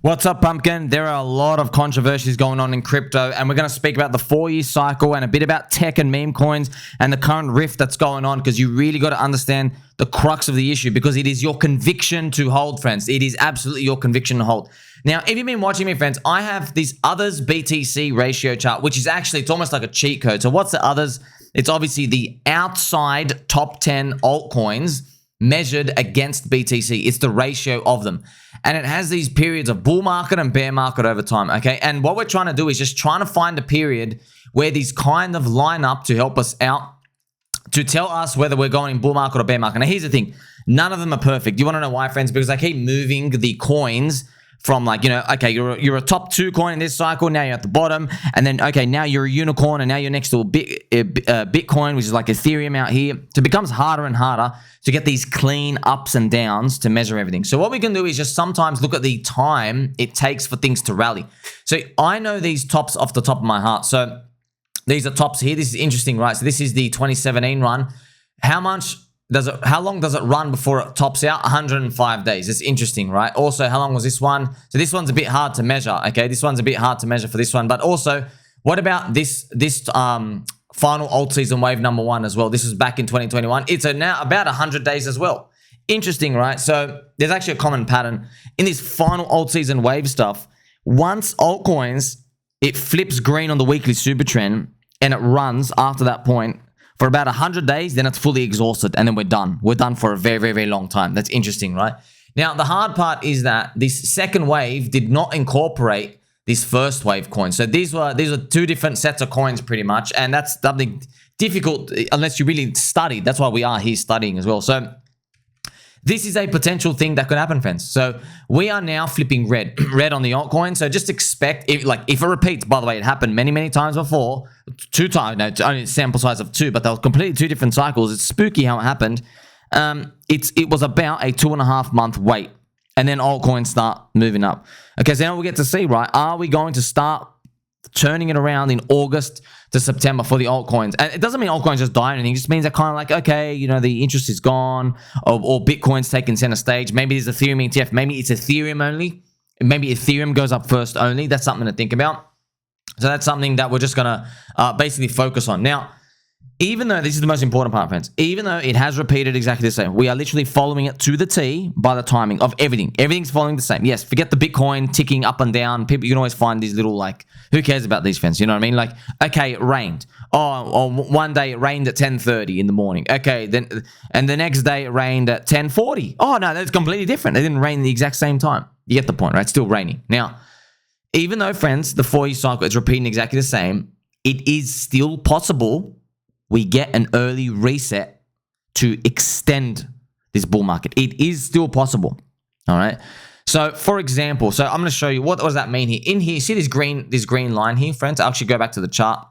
What's up, Pumpkin? There are a lot of controversies going on in crypto, and we're going to speak about the 4-year cycle and a bit about tech and meme coins and the current rift that's going on, because you really got to understand the crux of the issue, because it is your conviction to hold, friends. It is absolutely your conviction to hold. Now, if you've been watching me, friends, I have this others BTC ratio chart, which is actually, it's almost like a cheat code. So what's the others? It's obviously the outside top 10 altcoins measured against BTC. It's the ratio of them. And it has these periods of bull market and bear market over time, okay? And what we're trying to do is just trying to find a period where these kind of line up to help us out, to tell us whether we're going in bull market or bear market. Now, here's the thing. None of them are perfect. You want to know why, friends? Because I keep moving the coins from, like, you know, okay, you're a top 2 coin in this cycle, now you're at the bottom, and then, okay, now you're a unicorn, and now you're next to a Bitcoin, which is like Ethereum out here. So it becomes harder and harder to get these clean ups and downs to measure everything. So what we can do is just sometimes look at the time it takes for things to rally. So I know these tops off the top of my heart. So these are tops here. This is interesting, right? So this is the 2017 run. How long does it run before it tops out? 105 days. It's interesting, right? Also, how long was this one? So this one's a bit hard to measure, okay? This one's a bit hard to measure for this one. But also, what about this final alt season wave number 1 as well? This was back in 2021. It's now about 100 days as well. Interesting, right? So there's actually a common pattern in this final alt season wave stuff. Once altcoins, it flips green on the weekly super trend, and it runs after that point for about 100 days, then it's fully exhausted, and then we're done. We're done for a very, very, very long time. That's interesting, right? Now, the hard part is that this second wave did not incorporate this first wave coin. So these were 2 different sets of coins pretty much, and that's something difficult unless you really study. That's why we are here studying as well. So this is a potential thing that could happen, friends. So we are now flipping red on the altcoin. So just expect, if it repeats, by the way, it happened many, many times before. 2 times, no, only a sample size of 2, but they were completely 2 different cycles. It's spooky how it happened. It was about a 2.5 month wait, and then altcoins start moving up. Okay, so now we get to see, right? Are we going to start turning it around in August to September for the altcoins? And it doesn't mean altcoins just die or anything. It just means they're kind of like, okay, you know, the interest is gone, or Bitcoin's taking center stage. Maybe there's Ethereum ETF. Maybe it's Ethereum only. Maybe Ethereum goes up first only. That's something to think about. So that's something that we're just going to basically focus on. Now, even though this is the most important part, friends, even though it has repeated exactly the same, we are literally following it to the T by the timing of everything. Everything's following the same. Yes, forget the Bitcoin ticking up and down. People, you can always find these little, like, who cares about these, friends? You know what I mean? Like, okay, it rained. Oh, one day it rained at 10:30 in the morning. Okay, then, and the next day it rained at 10:40. Oh, no, that's completely different. It didn't rain the exact same time. You get the point, right? It's still raining. Now, even though, friends, the 4-year cycle is repeating exactly the same, it is still possible we get an early reset to extend this bull market. It is still possible, all right? So, for example, so I'm going to show you, what does that mean here? In here, see this green line here, friends? I'll actually go back to the chart.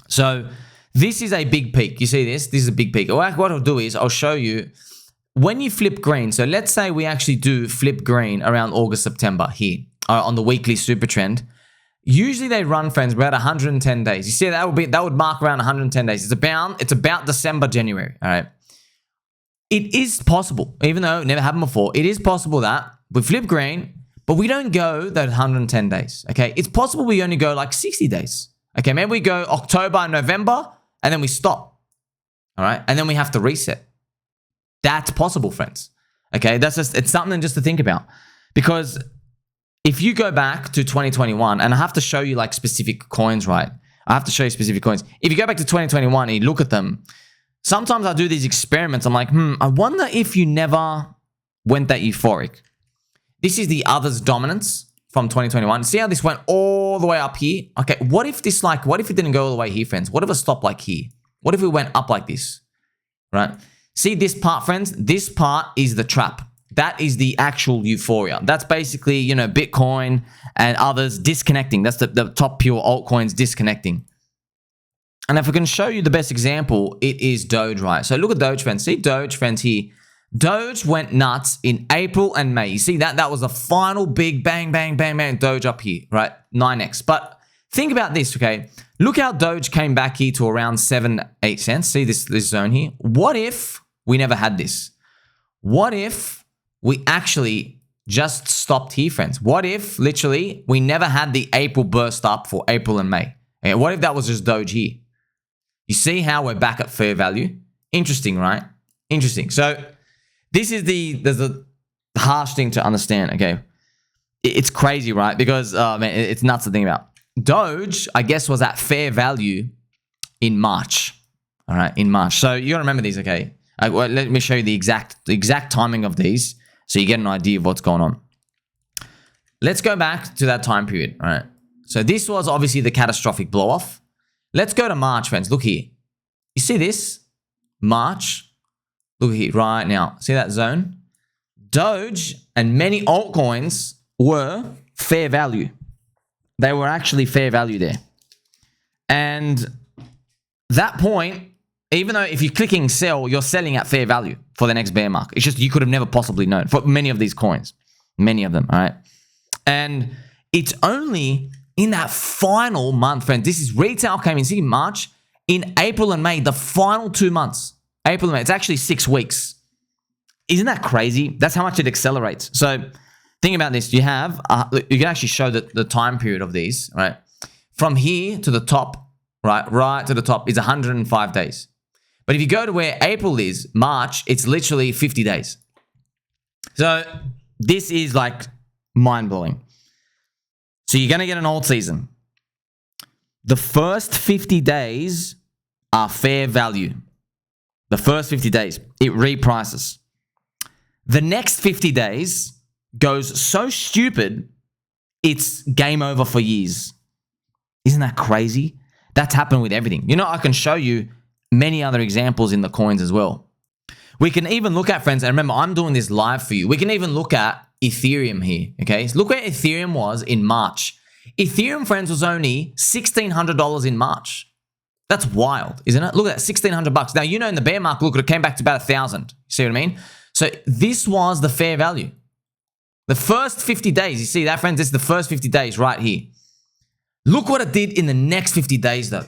So, this is a big peak. You see this? This is a big peak. What I'll do is I'll show you when you flip green. So, let's say we actually do flip green around August, September here on the weekly super trend. Usually they run, friends, about 110 days. You see, that would mark around 110 days. It's about December, January, all right? It is possible, even though it never happened before, it is possible that we flip green, but we don't go those 110 days, okay? It's possible we only go like 60 days, okay? Maybe we go October and November, and then we stop, all right? And then we have to reset. That's possible, friends, okay? It's something just to think about, because if you go back to 2021, and I have to show you like specific coins, right? I have to show you specific coins. If you go back to 2021 and you look at them, sometimes I do these experiments. I'm like, I wonder if you never went that euphoric. This is the others dominance from 2021. See how this went all the way up here? Okay, what if it didn't go all the way here, friends? What if it stopped like here? What if it went up like this, right? See this part, friends? This part is the trap. That is the actual euphoria. That's basically, you know, Bitcoin and others disconnecting. That's the top pure altcoins disconnecting. And if I can show you the best example, it is Doge, right? So look at Doge, friends. See Doge, friends, here. Doge went nuts in April and May. You see that? That was the final big bang, bang, bang, bang, Doge up here, right? 9x. But think about this, okay? Look how Doge came back here to around 7-8 cents. See this zone here? What if we never had this? What if we actually just stopped here, friends? What if literally we never had the April burst up for April and May? Okay, what if that was just Doge here? You see how we're back at fair value? Interesting, right? Interesting. So this is there's a harsh thing to understand, okay? It's crazy, right? Because, man, it's nuts to think about. Doge, I guess, was at fair value in March. All right, in March. So you got to remember these, okay? Well, let me show you the exact timing of these so you get an idea of what's going on. Let's go back to that time period, all right? So this was obviously the catastrophic blow-off. Let's go to March, friends. Look here. You see this? March. Look here right now. See that zone? Doge and many altcoins were fair value. They were actually fair value there. And that point, even though if you're clicking sell, you're selling at fair value for the next bear market. It's just you could have never possibly known for many of these coins. Many of them, all right? And it's only in that final month, friends. This is retail came in, see, March. In April and May, the final 2 months. April and May, it's actually 6 weeks. Isn't that crazy? That's how much it accelerates. So think about this. You have, you can actually show the time period of these, right? From here to the top, right to the top is 105 days. But if you go to where April is, March, it's literally 50 days. So this is like mind-blowing. So you're going to get an alt season. The first 50 days are fair value. The first 50 days, it reprices. The next 50 days goes so stupid, it's game over for years. Isn't that crazy? That's happened with everything. You know, I can show you many other examples in the coins as well. We can even look at, friends, and remember, I'm doing this live for you. We can even look at Ethereum here, okay? So look where Ethereum was in March. Ethereum, friends, was only $1,600 in March. That's wild, isn't it? Look at that, $1,600. Now, you know, in the bear market, look, it came back to about 1,000. See what I mean? So this was the fair value. The first 50 days, you see that, friends? This is the first 50 days right here. Look what it did in the next 50 days, though.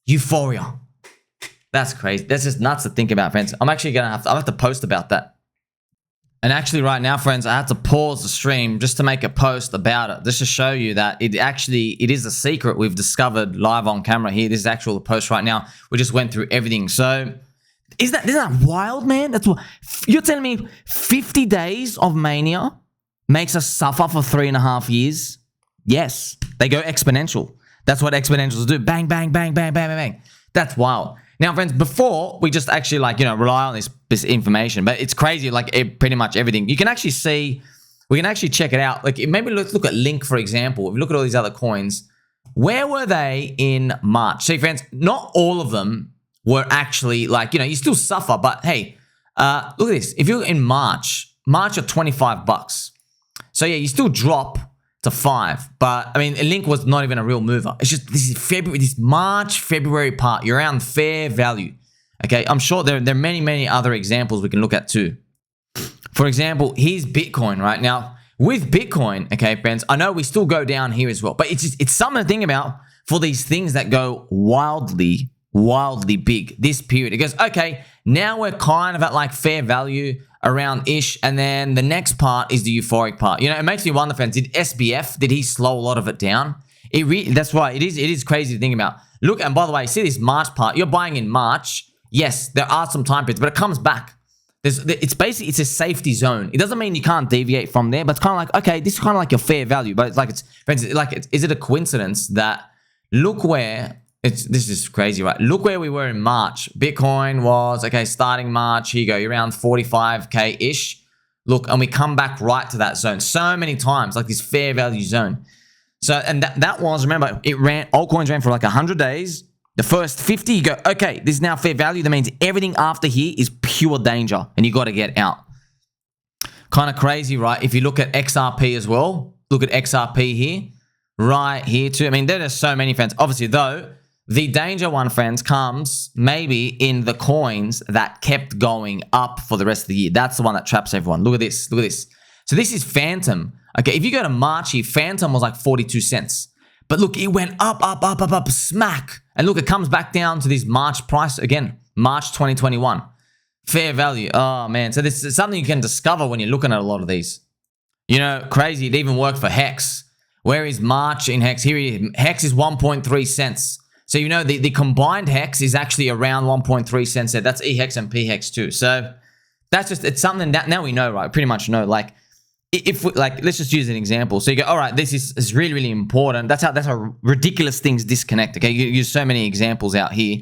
Euphoria. That's crazy. That's just nuts to think about, friends. I'm actually going to have to post about that. And actually right now, friends, I had to pause the stream just to make a post about it. Just to show you that it is a secret we've discovered live on camera here. This is actual post right now. We just went through everything. So isn't that wild, man? That's what you're telling me. 50 days of mania makes us suffer for 3.5 years. Yes, they go exponential. That's what exponentials do. Bang, bang, bang, bang, bang, bang, bang. That's wild. Now, friends, before we just actually rely on this information, but it's crazy, pretty much everything. You can actually see, we can actually check it out. Like maybe let's look at Link, for example. If we look at all these other coins, where were they in March? See, friends, not all of them were actually you still suffer, but hey, look at this. If you're in March at $25. So yeah, you still drop to 5, but I mean, Link was not even a real mover. It's just this is February, this March, February part. You're around fair value. Okay, I'm sure there are many other examples we can look at too. For example, here's Bitcoin right now. With Bitcoin, okay, friends, I know we still go down here as well, but it's something to think about for these things that go wildly big this period. It goes, okay, now we're kind of at fair value around ish, and then the next part is the euphoric part. You know, it makes me wonder, friends, did he slow a lot of it down? That's why it is crazy to think about. Look, and by the way, see this March part, you're buying in March. Yes, there are some time periods, but it comes back. It's basically, it's a safety zone. It doesn't mean you can't deviate from there, but it's kind of like, okay, this is kind of like your fair value, but friends, is it a coincidence that look where this is crazy, right? Look where we were in March. Bitcoin was, okay, starting March, here you go, you're around 45K-ish. Look, and we come back right to that zone so many times, like this fair value zone. So, and that was, remember, altcoins ran for 100 days. The first 50, you go, okay, this is now fair value. That means everything after here is pure danger, and you got to get out. Kind of crazy, right? If you look at XRP as well, look at XRP here, right here too. I mean, there are so many, friends. Obviously, though, the danger one, friends, comes maybe in the coins that kept going up for the rest of the year. That's the one that traps everyone. Look at this. Look at this. So this is Fantom. Okay, if you go to March here, Fantom was 42 cents. But look, it went up, smack. And look, it comes back down to this March price again, March 2021. Fair value. Oh, man. So this is something you can discover when you're looking at a lot of these. You know, crazy. It even worked for HEX. Where is March in HEX? Here he is. HEX is 1.3 cents. So, you know, the combined HEX is actually around 1.3 cents there. That's EHEX and PHEX too. So that's just, it's something that now we know, right? Pretty much know. Like, if we, like, let's just use an example. So you go, all right, this is really, really important. That's how ridiculous things disconnect. Okay, you use so many examples out here.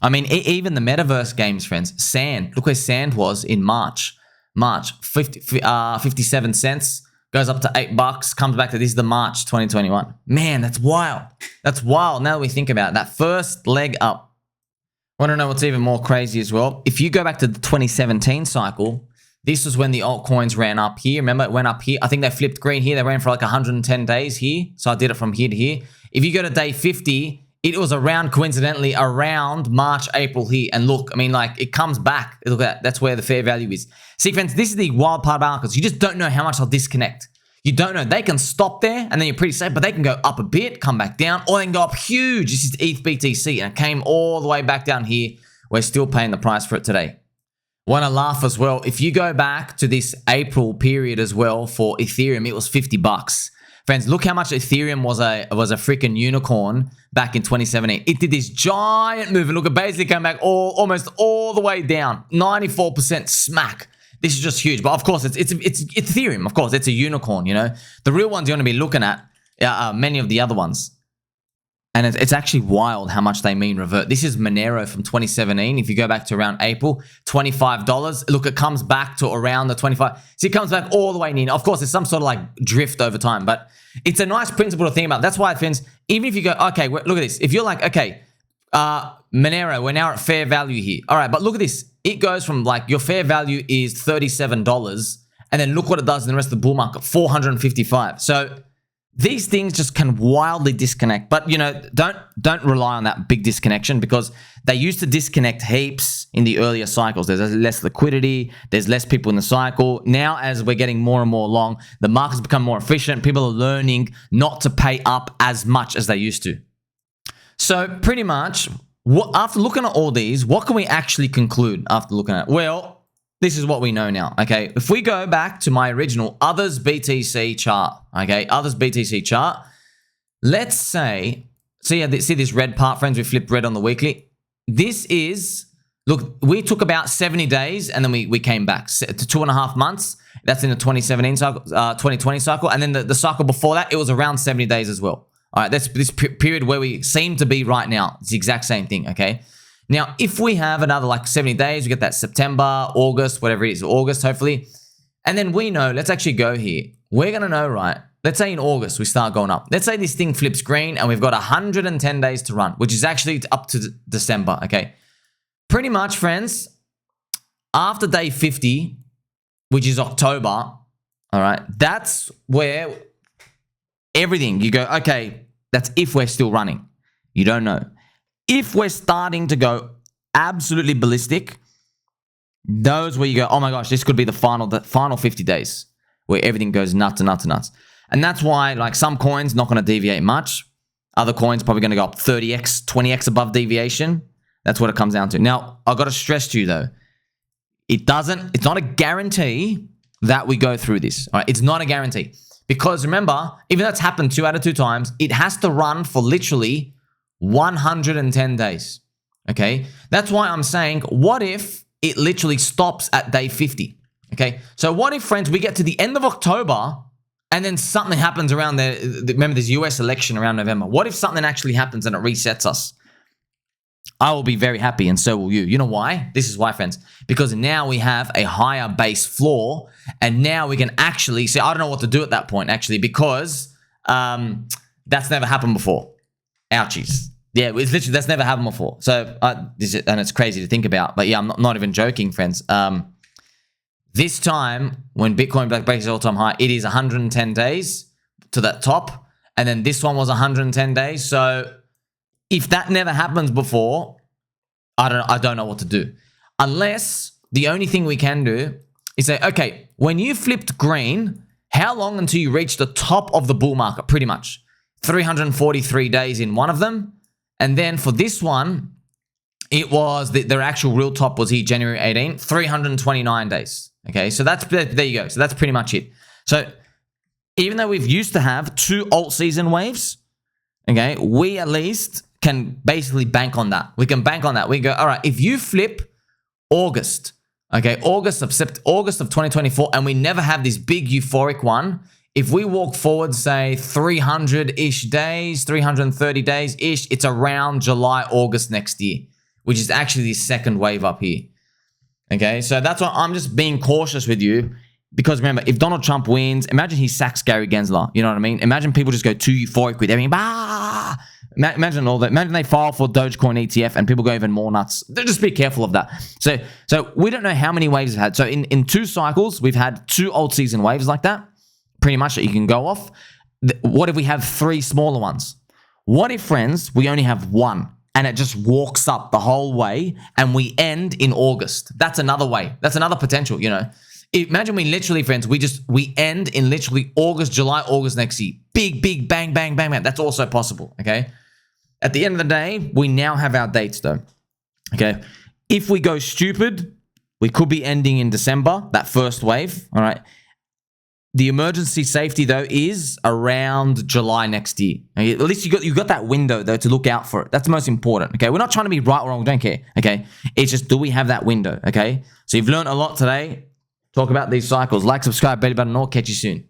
I mean, even the metaverse games, friends. Sand. Look where Sand was in March. 57 cents. Goes up to $8. Comes back to this is the March 2021. Man, that's wild. That's wild. Now that we think about it, that first leg up. Want to know what's even more crazy as well? If you go back to the 2017 cycle, this was when the altcoins ran up here. Remember, it went up here. I think they flipped green here. They ran for like 110 days here. So I did it from here to here. If you go to day 50, it was around, coincidentally, around March, April here. And look, I mean, like, it comes back. Look at that. That's where the fair value is. See, friends, this is the wild part about markets. You just don't know how much they'll disconnect. You don't know. They can stop there, and then you're pretty safe, but they can go up a bit, come back down, or they can go up huge. This is ETH BTC, and it came all the way back down here. We're still paying the price for it today. Want to laugh as well. If you go back to this April period as well for Ethereum, it was $50. Friends, look how much Ethereum was a freaking unicorn back in 2017. It did this giant move, and look, it basically came back almost all the way down. 94% smack. This is just huge. But of course, it's Ethereum. Of course, it's a unicorn, you know. The real ones you want to be looking at are many of the other ones. And it's actually wild how much they mean revert. This is Monero from 2017. If you go back to around April, $25. Look, it comes back to around the 25. See, it comes back all the way in. Of course, there's some sort of like drift over time, but it's a nice principle to think about. That's why, friends, even if you go, okay, look at this. If you're like, okay, Monero, we're now at fair value here. All right, but look at this. It goes from like your fair value is $37, and then look what it does in the rest of the bull market, $455. So these things just can wildly disconnect, but you know, don't rely on that big disconnection because they used to disconnect heaps in the earlier cycles. There's less liquidity, there's less people in the cycle. Now, as we're getting more and more along, the market's become more efficient. People are learning not to pay up as much as they used to. So pretty much, after looking at all these, what can we actually conclude after looking at it? Well, this is what we know now, okay? If we go back to my original Others BTC chart, okay? Others BTC chart, let's say, see this red part, friends? We flipped red on the weekly. This is, look, we took about 70 days and then we came back to 2.5 months. That's in the 2017 cycle, 2020 cycle. And then the cycle before that, it was around 70 days as well. All right, that's this period where we seem to be right now. It's the exact same thing, okay? Now, if we have another like 70 days, we get that September, August, whatever it is, August, hopefully. And then we know, let's actually go here. We're going to know, right? Let's say in August, we start going up. Let's say this thing flips green and we've got 110 days to run, which is actually up to December, okay? Pretty much, friends, after day 50, which is October, all right, that's where everything, you go, okay, that's if we're still running. You don't know. If we're starting to go absolutely ballistic, those where you go, oh my gosh, this could be the final 50 days where everything goes nuts and nuts and nuts. And that's why, like, some coins not going to deviate much. Other coins probably going to go up 30x, 20x above deviation. That's what it comes down to. Now, I've got to stress to you though, it's not a guarantee that we go through this. All right? It's not a guarantee. Because remember, even though it's happened 2 out of 2 times, it has to run for literally 110 days, okay? That's why I'm saying, what if it literally stops at day 50, okay? So what if, friends, we get to the end of October and then something happens around there? Remember, there's US election around November. What if something actually happens and it resets us? I will be very happy and so will you. You know why? This is why, friends. Because now we have a higher base floor and now we can actually see, I don't know what to do at that point, actually, because that's never happened before. Ouchies. Yeah, it's literally, that's never happened before. So, and it's crazy to think about. But yeah, I'm not even joking, friends. This time, when Bitcoin breaks all-time high, it is 110 days to that top. And then this one was 110 days. So, if that never happens before, I don't know what to do. Unless the only thing we can do is say, okay, when you flipped green, how long until you reach the top of the bull market? Pretty much 343 days in one of them. And then for this one, it was their actual real top was here, January 18th, 329 days. Okay, so there you go. So that's pretty much it. So even though we've used to have 2 alt season waves, okay, we at least can basically bank on that. We can bank on that. We go, all right, if you flip August, okay, August of 2024, and we never have this big euphoric one, if we walk forward, say 300-ish days, 330 days-ish, it's around July, August next year, which is actually the second wave up here. Okay, so that's why I'm just being cautious with you. Because remember, if Donald Trump wins, imagine he sacks Gary Gensler. You know what I mean? Imagine people just go too euphoric with everything. Bah! Imagine all that. Imagine they file for Dogecoin ETF and people go even more nuts. Just be careful of that. So we don't know how many waves we've had. So in 2 cycles, we've had 2 old season waves like that. Pretty much that you can go off. What if we have 3 smaller ones? What if, friends, we only have 1 and it just walks up the whole way and we end in August? That's another way. That's another potential, you know. Imagine we literally, friends, we end in literally August, July, August next year. Big, bang, bang, bang, bang. That's also possible, okay? At the end of the day, we now have our dates, though, okay? If we go stupid, we could be ending in December, that first wave, all right? The emergency safety, though, is around July next year. Okay? At least you got that window, though, to look out for it. That's the most important, okay? We're not trying to be right or wrong. We don't care, okay? It's just, do we have that window, okay? So you've learned a lot today. Talk about these cycles. Like, subscribe, belly button, or catch you soon.